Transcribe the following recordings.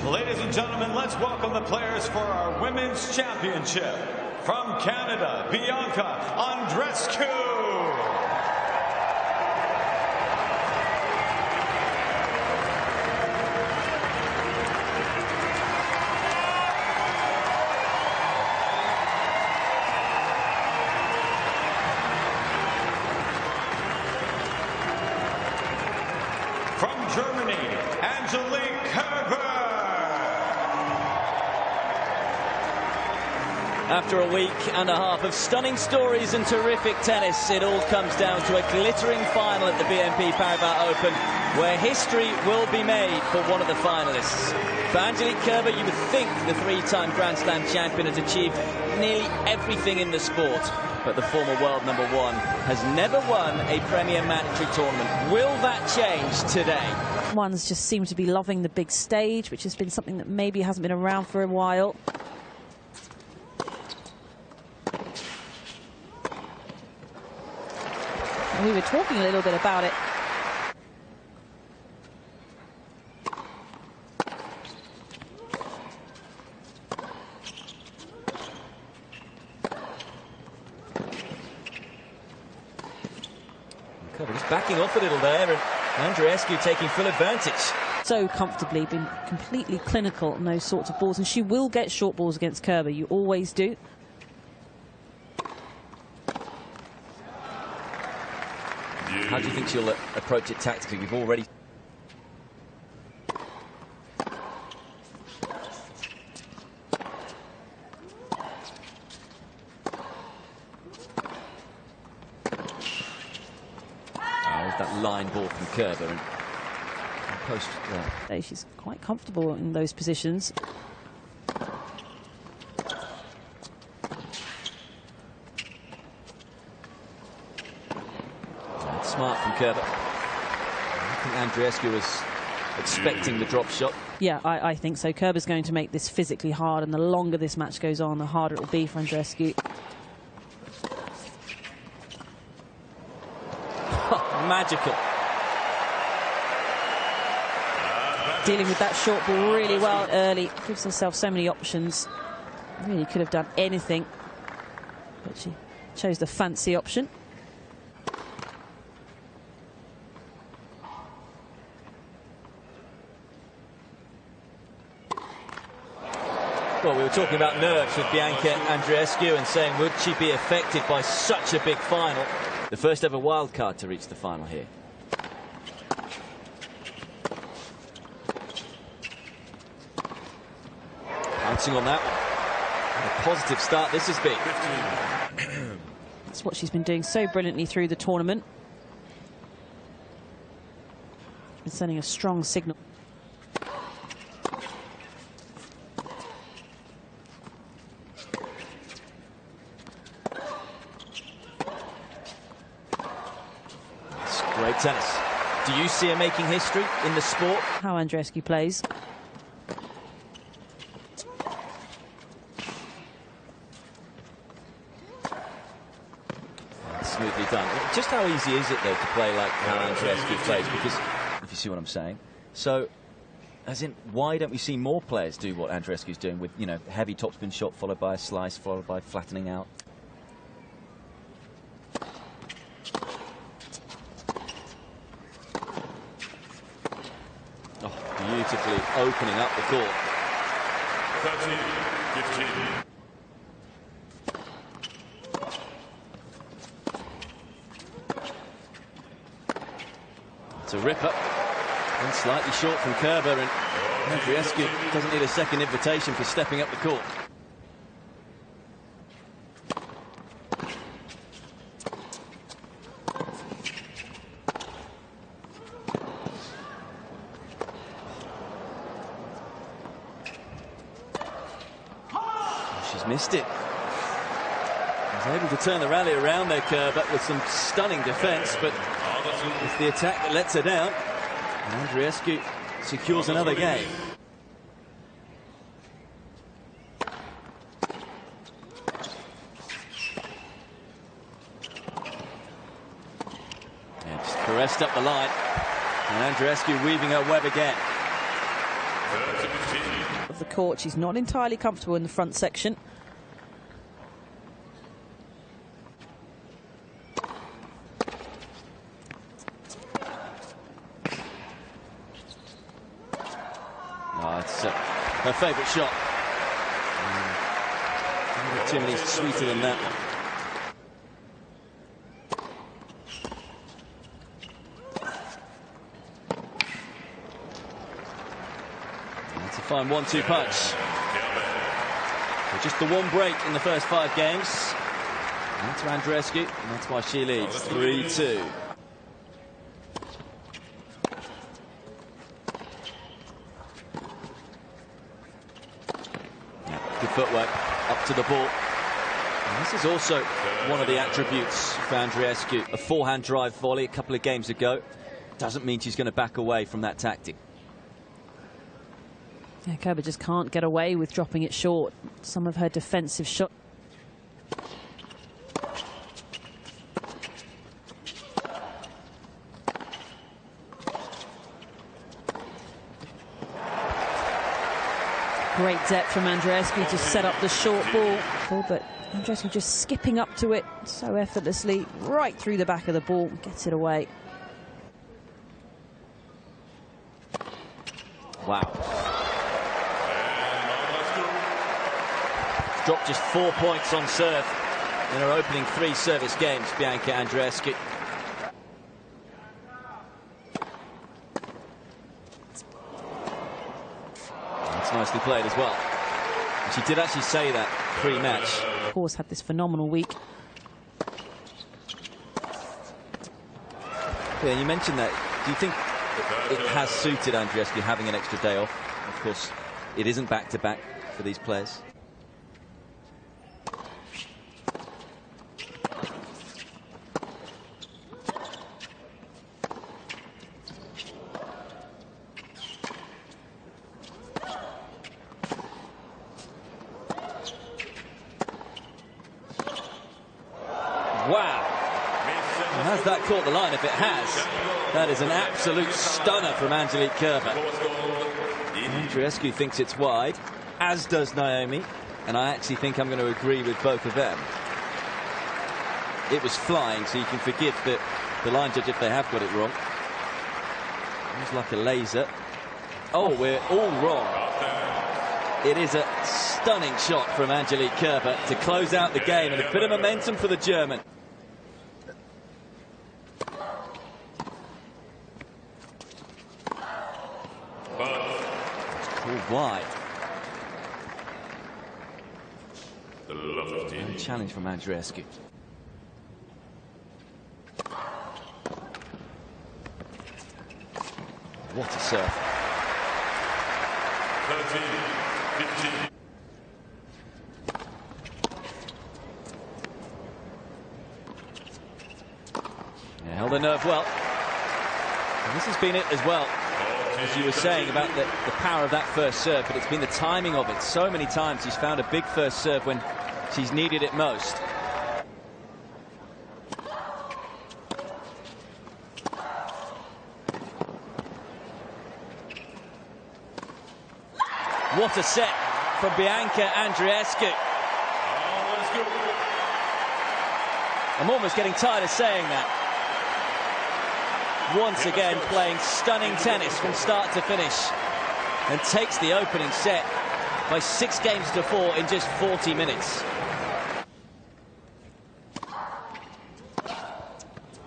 Ladies and gentlemen, let's welcome the players for our Women's Championship. From Canada, Bianca Andreescu. From Germany, Angelique Kerber. After a week and a half of stunning stories and terrific tennis, it all comes down to a glittering final at the BNP Paribas Open, where history will be made for one of the finalists. For Angelique Kerber, you would think the three-time Grand Slam champion has achieved nearly everything in the sport, but the former world #1 has never won a Premier Mandatory tournament. Will that change today? Ones just seem to be loving the big stage, which has been something that maybe hasn't been around for a while. We were talking a little bit about it. Just backing off a little there, and Andreescu taking full advantage. So comfortably, been completely clinical on those sorts of balls, and she will get short balls against Kerber. You always do. How do you think she'll approach it tactically? We've already... that line ball from Kerber and post there. She's quite comfortable in those positions. Smart from Kerber. I think Andreescu was expecting the drop shot. Yeah, I think so. Kerber's going to make this physically hard, and the longer this match goes on, the harder it will be for Andreescu. Magical. Dealing with that short ball really well early. Gives herself so many options. Really could have done anything, but she chose the fancy option. Well, we were talking about nerves with Bianca Andreescu and saying, would she be affected by such a big final? The first ever wildcard to reach the final here. Pouncing on that one. What a positive start this has been. That's what she's been doing so brilliantly through the tournament. Been sending a strong signal. Great tennis. Do you see her making history in the sport? How Andreescu plays. Smoothly done. Just how easy is it, though, to play like how Andreescu plays? Because, if you see what I'm saying. So, as in, why don't we see more players do what Andreescu's doing with, you know, heavy topspin shot followed by a slice, followed by flattening out? Beautifully opening up the court. 13-15. It's a ripper. And slightly short from Kerber, and Andreescu doesn't need a second invitation for stepping up the court. Missed it. He's able to turn the rally around there, Kerber, with some stunning defence, but it's the attack that lets her down. And Andreescu secures another game. And just caressed up the line. And Andreescu weaving her web again. of the court. She's not entirely comfortable in the front section. Oh, it's her favourite shot. Timothy's sweeter than that. That's a fine 1-2 punch. So just the one break in the first 5 games. And that's Andreescu, and that's why she leads 3-2. Good footwork up to the ball. And this is also one of the attributes for Andreescu. A forehand drive volley a couple of games ago. Doesn't mean she's going to back away from that tactic. Yeah, Kerber just can't get away with dropping it short. Some of her defensive shot. Great depth from Andreescu to set up the short ball. But Andreescu just skipping up to it so effortlessly, right through the back of the ball, gets it away. Wow. Dropped just 4 points on serve in her opening 3 service games, Bianca Andreescu. That's nicely played as well. And she did actually say that pre-match. Of course, had this phenomenal week. Yeah, you mentioned that. Do you think it has suited Andreescu having an extra day off? Of course, it isn't back-to-back for these players. Wow. And has that caught the line? If it has, that is an absolute stunner from Angelique Kerber. Andreescu thinks it's wide, as does Naomi, and I actually think I'm going to agree with both of them. It was flying, so you can forgive the line judge if they have got it wrong. It was like a laser. Oh, we're all wrong. It is a stunning shot from Angelique Kerber to close out the game, and a bit of momentum for the German. Called wide. And challenge from Andreescu. What a serve. 13-15. Yeah, held her nerve well. And this has been it as well. As you were saying about the power of that first serve, but it's been the timing of it. So many times she's found a big first serve when she's needed it most. What a set from Bianca Andreescu. I'm almost getting tired of saying that. Once again playing stunning tennis from start to finish, and takes the opening set by 6 games to 4 in just 40 minutes.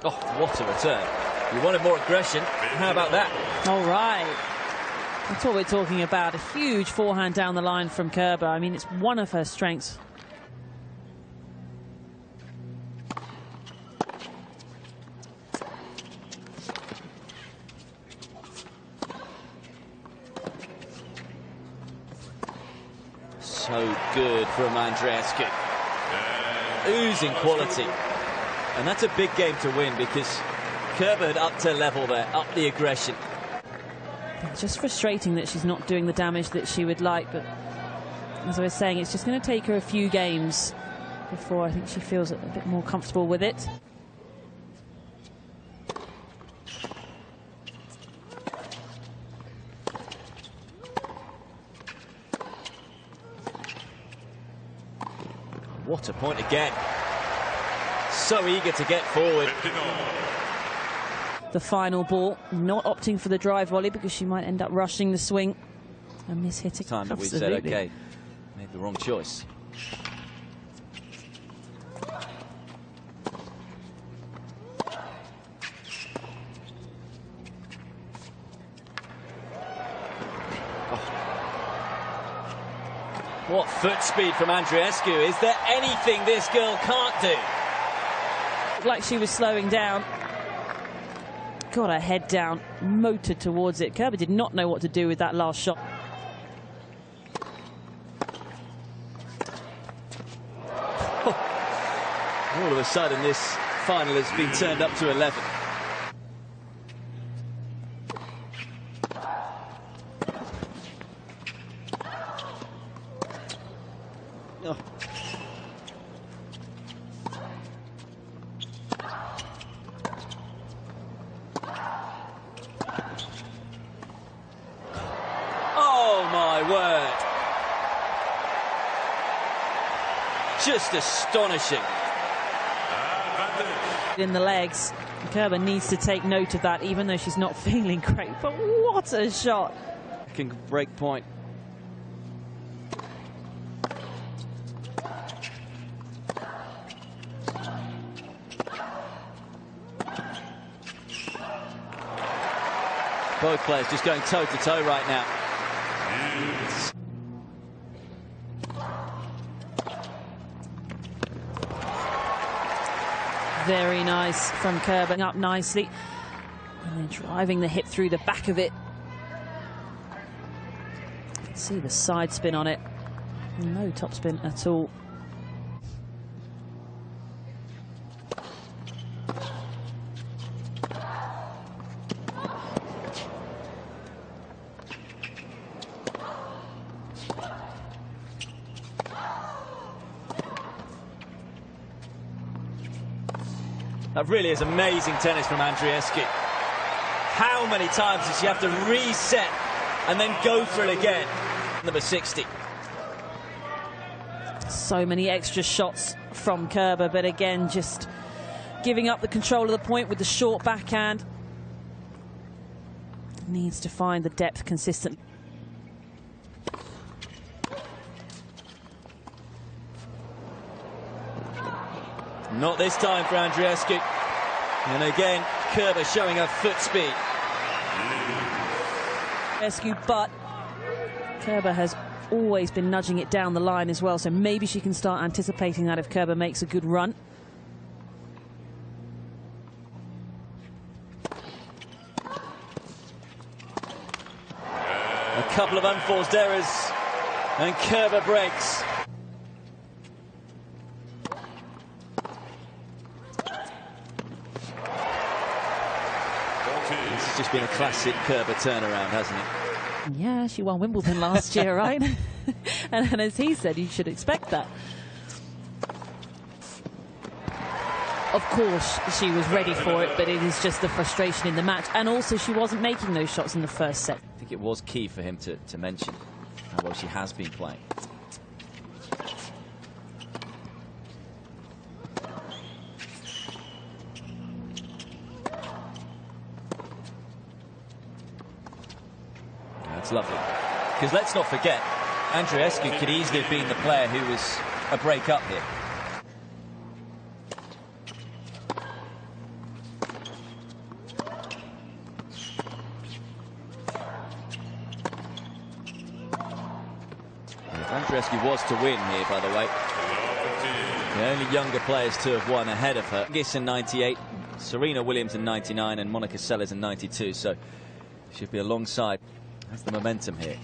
Oh, what a return. You wanted more aggression. How about that? All right. That's what we're talking about. A huge forehand down the line from Kerber. I mean, it's one of her strengths. So good from Andreescu. Oozing quality. And that's a big game to win because Kerber had upped her level there, upped the aggression. It's just frustrating that she's not doing the damage that she would like, but as I was saying, it's just going to take her a few games before I think she feels a bit more comfortable with it. What a point again. So eager to get forward. The final ball, not opting for the drive volley because she might end up rushing the swing and miss hitting. Time that we said, okay, made the wrong choice. What foot speed from Andreescu. Is there anything this girl can't do? Like she was slowing down. Got her head down, motored towards it. Kerber did not know what to do with that last shot. All of a sudden, this final has been turned up to 11. Oh. Oh my word. Just astonishing. In the legs, Kerber needs to take note of that, even though she's not feeling great. But what a shot! Can break point. Both players just going toe-to-toe right now. Very nice from Kerber, up nicely. And then driving the hip through the back of it. You can see the side spin on it. No topspin at all. That really is amazing tennis from Andreescu. How many times does she have to reset and then go for it again? Number 60. So many extra shots from Kerber, but again, just giving up the control of the point with the short backhand. Needs to find the depth consistent. Not this time for Andreescu. And again, Kerber showing her foot speed. Andreescu, but Kerber has always been nudging it down the line as well, so maybe she can start anticipating that if Kerber makes a good run. A couple of unforced errors, and Kerber breaks. This has just been a classic Kerber turnaround, hasn't it? Yeah, she won Wimbledon last year, right? and as he said, you should expect that. Of course, she was ready for it, but it is just the frustration in the match. And also, she wasn't making those shots in the first set. I think it was key for him to mention how well she has been playing. That's lovely. Because let's not forget, Andreescu could easily have been the player who was a break-up here. Andreescu was to win here, by the way. The only younger players to have won ahead of her. Gis in 98, Serena Williams in 99, and Monica Seles in 92. So should be alongside. That's the momentum here.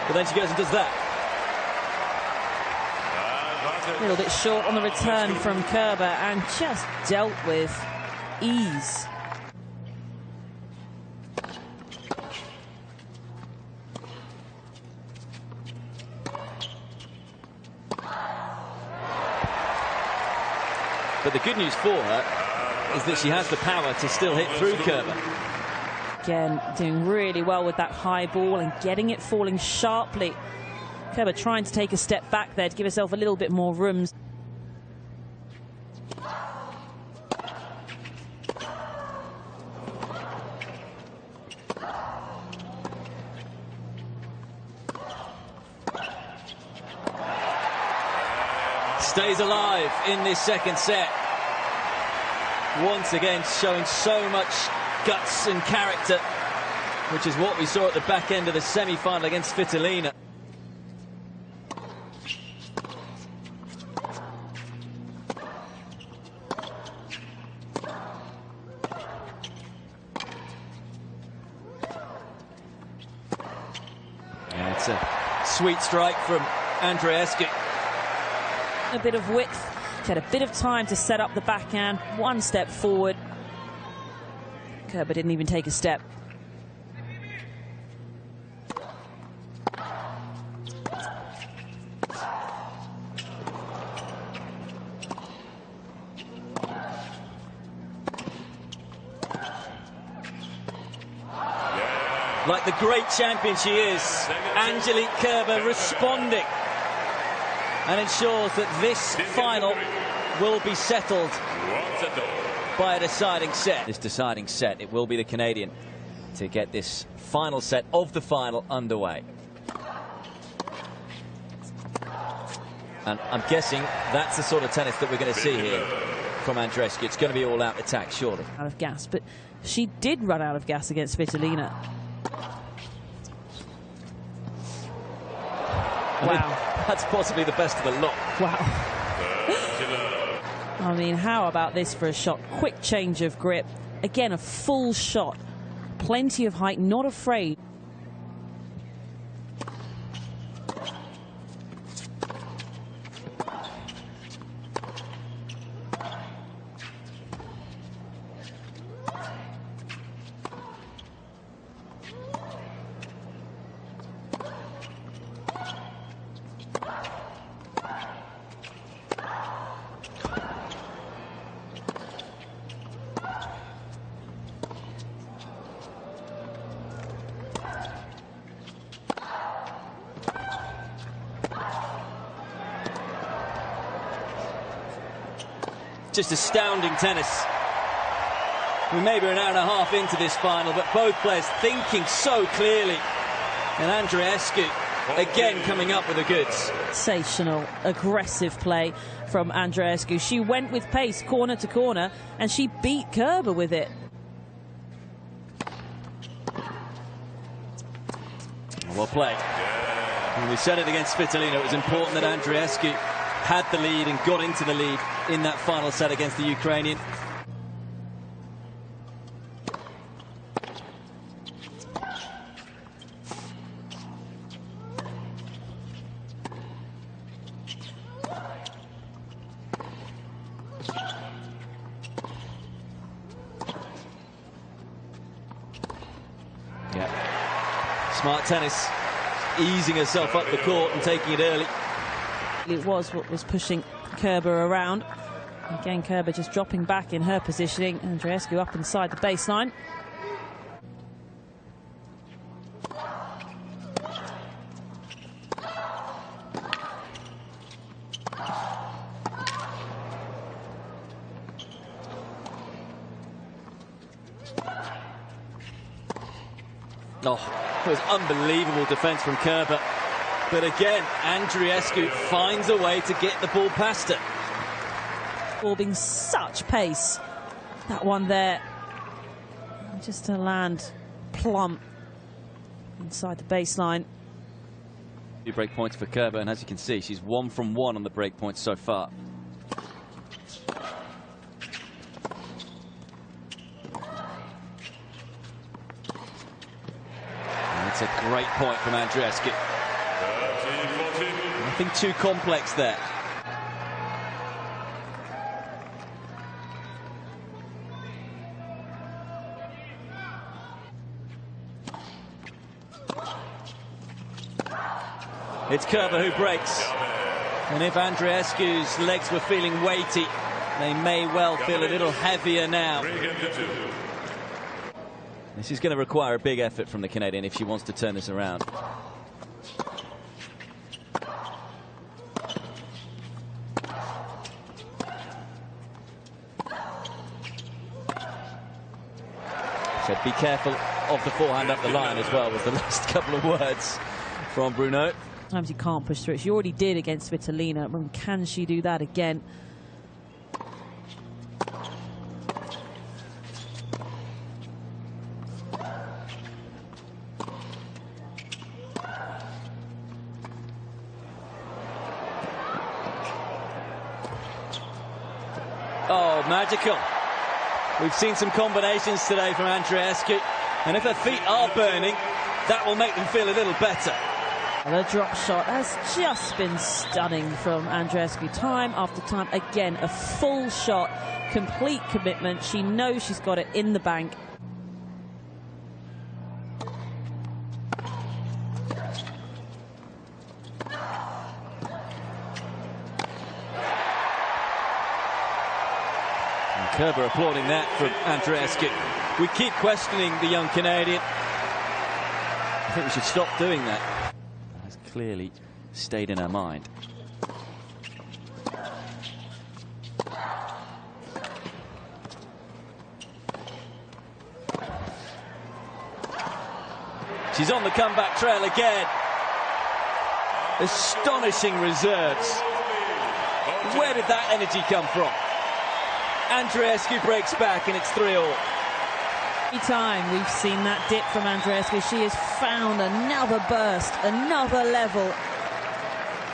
But then she goes and does that. A little bit short on the return from Kerber and just dealt with ease. But the good news for her is that she has the power to still hit through Kerber. Again, doing really well with that high ball and getting it falling sharply. Kerber trying to take a step back there to give herself a little bit more room. Stays alive in this second set. Once again showing so much guts and character, which is what we saw at the back end of the semi-final against Svitolina. Yeah, it's a sweet strike from Andreescu. A bit of width. She had a bit of time to set up the backhand. One step forward. Kerber didn't even take a step. Like the great champion she is, Angelique Kerber responding and ensures that this final will be settled by a deciding set. This deciding set, it will be the Canadian to get this final set of the final underway. And I'm guessing that's the sort of tennis that we're going to see here from Andreescu. It's going to be all-out attack, surely. Out of gas, but she did run out of gas against Svitolina. Wow. That's possibly the best of the lot. Wow. I mean, how about this for a shot? Quick change of grip. Again, a full shot. Plenty of height, not afraid. Just astounding tennis. We may be an hour and a half into this final, but both players thinking so clearly. And Andreescu again coming up with the goods. Sensational, aggressive play from Andreescu. She went with pace, corner to corner, and she beat Kerber with it. Well played. When we said it against Svitolina, it was important that Andreescu had the lead and got into the lead in that final set against the Ukrainian. Yeah. Smart tennis, easing herself up the court and taking it early. It was what was pushing Kerber around. Again, Kerber just dropping back in her positioning. Andreescu up inside the baseline. Oh, it was unbelievable defense from Kerber. But again, Andreescu finds a way to get the ball past her. Ball being such pace. That one there. Just to land plump inside the baseline. 2 break points for Kerber, and as you can see, she's 1 from 1 on the break points so far. And it's a great point from Andreescu. Nothing too complex there. It's Kerber who breaks. And if Andreescu's legs were feeling weighty, They may well feel a little heavier now. This is going to require a big effort from the Canadian if she wants to turn this around. Said be careful of the forehand up the line as well, was the last couple of words from Bruno. Sometimes you can't push through it. She already did against Svitolina. Can she do that again? Oh, magical. We've seen some combinations today from Andreescu, and if her feet are burning, that will make them feel a little better. The drop shot has just been stunning from Andreescu, time after time. Again, a full shot, complete commitment. She knows she's got it in the bank. Kerber applauding that from Andreescu. We keep questioning the young Canadian. I think we should stop doing that. That's clearly stayed in her mind. She's on the comeback trail again. Astonishing reserves. Where did that energy come from? Andreescu breaks back and it's 3-all. Every time we've seen that dip from Andreescu, she has found another burst, another level.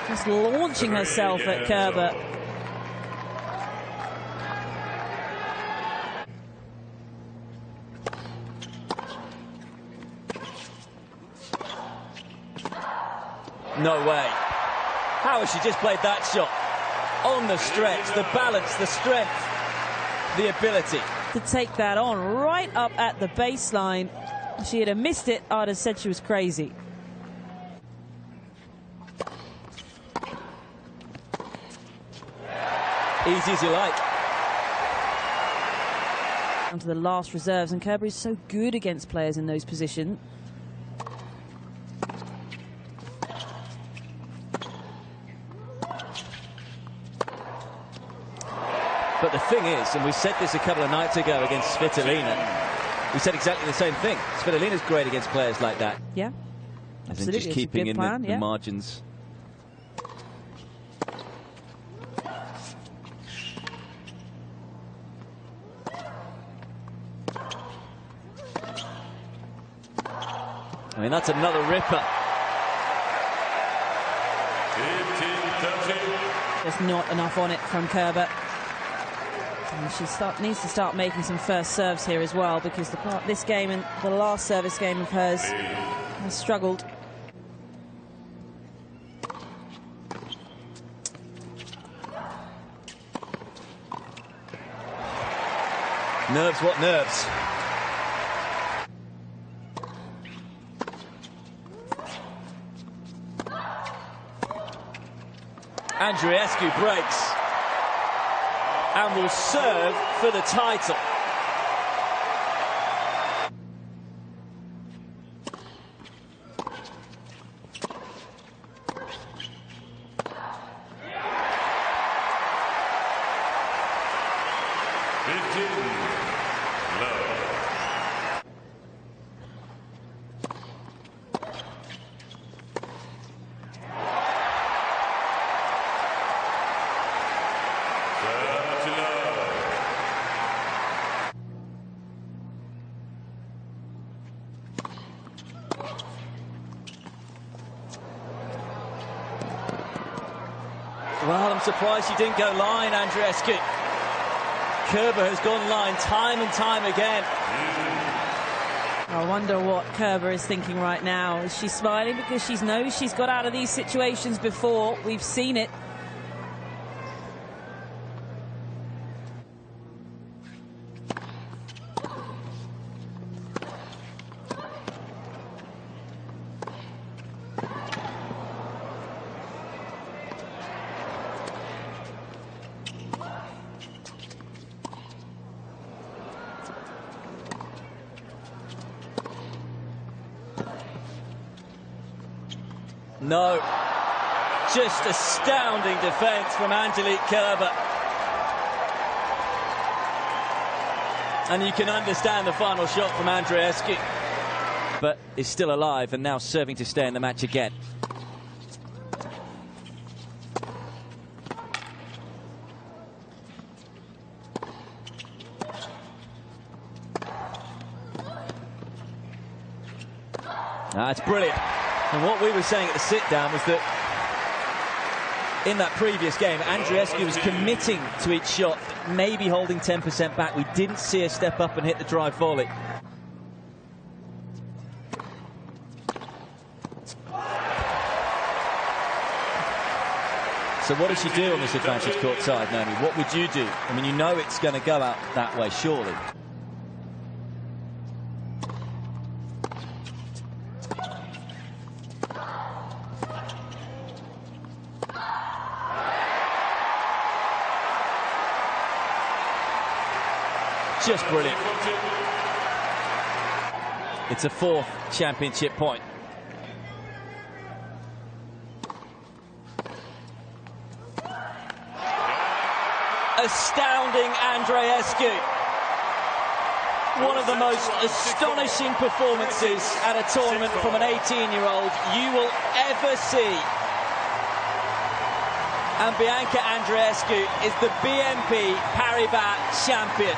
Just launching herself at Kerber. No way. How has she just played that shot? On the stretch, the balance, the strength, the ability. To take that on right up at the baseline. If she had missed it, I'd have said she was crazy. Easy as you like. Down to the last reserves, and Kerber is so good against players in those positions. But the thing is, and we said this a couple of nights ago against Svitolina, we said exactly the same thing. Svitolina's great against players like that. Yeah, absolutely. Just keeping in the margins. I mean, that's another ripper. There's not enough on it from Kerber. And she needs to start making some first serves here as well, because this game and the last service game of hers has struggled. Nerves, what nerves? Andreescu breaks and will serve for the title. Well, I'm surprised she didn't go line, Andreescu. Kerber has gone line time and time again. I wonder what Kerber is thinking right now. Is she smiling because she knows she's got out of these situations before? We've seen it. No. Just astounding defence from Angelique Kerber. And you can understand the final shot from Andreescu. But is still alive and now serving to stay in the match again. That's brilliant. And what we were saying at the sit-down was that in that previous game, Andreescu was committing to each shot, maybe holding 10% back. We didn't see her step up and hit the drive volley. So what does she do on this advantage court side, Naomi? What would you do? I mean, you know it's going to go out that way, surely. Just brilliant. It's a 4th championship point. Astounding Andreescu. One of the most astonishing performances at a tournament from an 18-year-old you will ever see. And Bianca Andreescu is the BNP Paribas champion.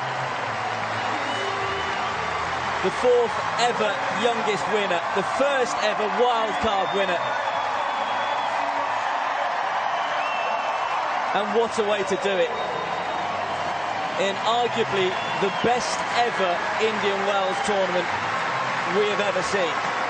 The 4th ever youngest winner, the 1st ever wildcard winner. And what a way to do it. In arguably the best ever Indian Wells tournament we have ever seen.